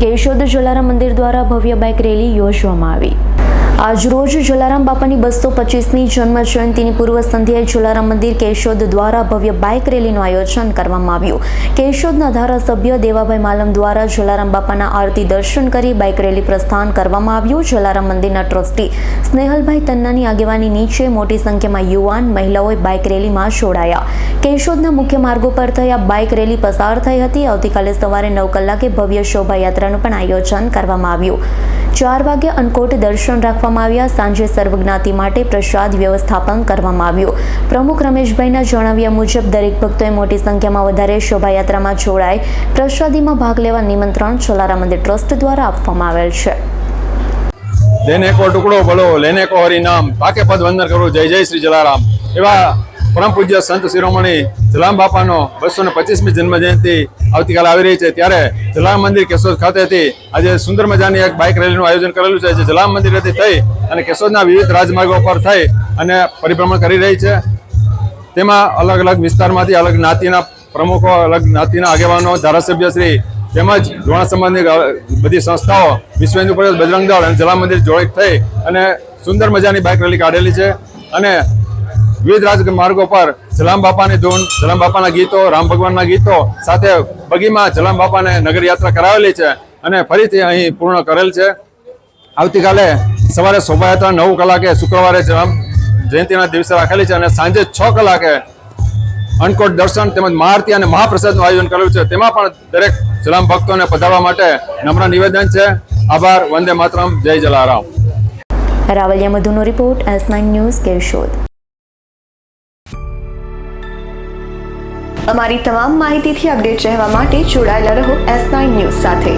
કેશોદ જલારામ મંદિર દ્વારા ભવ્ય બાઇક રેલી યોજવામાં આવી। આજરોજ જલારામ બાપાની 225મી જન્મ જયંતિની પૂર્વ સંધ્યાએ જલારામ મંદિર કેશોદ દ્વારા ભવ્ય બાઇક રેલીનું આયોજન કરવામાં આવ્યું। કેશોદના ધારાસભ્ય દેવાભાઈ માલમ દ્વારા જલારામ બાપાના આરતી દર્શન કરી બાઇક રેલી પ્રસ્થાન કરવામાં આવ્યું। જલારામ મંદિરના ટ્રસ્ટી સ્નેહલભાઈ તન્નાની આગેવાની નીચે મોટી સંખ્યામાં યુવાન મહિલાઓએ બાઇક રેલીમાં જોડાયા। કેશોદના મુખ્ય માર્ગો પર થઈ આ બાઇક રેલી પસાર થઈ હતી। આવતીકાલે સવારે 9 કલાકે ભવ્ય શોભાયાત્રાનું પણ આયોજન કરવામાં આવ્યું। 4 વાગે અન્નકોટ દર્શન રાખવામાં આવ્યા। સાંજે સર્વજ્ઞાતિ માટે પ્રસાદ વ્યવસ્થાપન કરવામાં આવ્યું। પ્રમુખ રમેશભાઈના જણાવ્યા મુજબ દરેક ભક્તોએ મોટી સંખ્યામાં વધારે શોભાયાત્રામાં જોડાઈ પ્રસાદીમાં ભાગ લેવા નિમંત્રણ જલારામ મંદિર ટ્રસ્ટ દ્વારા આપવામાં આવેલ છે। લેને કો ટુકડો ભલો લેને કો હરિ નામ પાકે પદ વંદન કરું જય જય શ્રી જલારામ। એવા પરમ પૂજ્ય સંત શિરોમણી જલારામ બાપાનો 225મી જન્મ જયંતિ આવતીકાલે આવી રહી છે, ત્યારે જલારામ મંદિર કેશોદ ખાતેથી આજે સુંદર મજાની એક બાઇક રેલીનું આયોજન કરેલું છે, જે જલારામ મંદિરેથી થઈ અને કેશોદના વિવિધ રાજમાર્ગો પર થઈ અને પરિભ્રમણ કરી રહી છે। તેમાં અલગ અલગ વિસ્તારમાંથી અલગ જ્ઞાતિના પ્રમુખો, અલગ જ્ઞાતિના આગેવાનો, ધારાસભ્યશ્રી તેમજ ધોરણ સંબંધી બધી સંસ્થાઓ, વિશ્વ હિન્દુ પરિષદ, બજરંગ દળ અને જલારામ મંદિર જોડે થઈ અને સુંદર મજાની બાઇક રેલી કાઢેલી છે। અને વિવિધ રાજમાર્ગો પર જલારામ બાપાની ધૂન, જલારામ બાપાના ગીતો, રામ ભગવાનના ગીતો સાથે બગીમાં જલારામ બાપાને નગર યાત્રા કરાવેલી છે અને ફરીથી અહીં પૂર્ણ કરેલ છે। આવતીકાલે સવારે શોભાયાત્રા 9 કલાકે શુક્રવારે જલારામ જયંતિના દિવસે રાખેલી છે અને સાંજે 6 કલાકે અન્નકોટ દર્શન તેમજ મહાઆરતી અને મહાપ્રસાદનું આયોજન કરેલું છે। તેમાં પણ દરેક જલારામ ભક્તોને પધારવા માટે નમ્ર નિવેદન છે। આભાર। વંદે માતરમ। જય જલારામ। રાવલિયા મધુનો રિપોર્ટ, S9 ન્યૂઝ, કેશોદ। અમારી તમામ માહિતીથી અપડેટ રહેવા માટે જોડાયેલા રહો S9 ન્યૂઝ સાથે।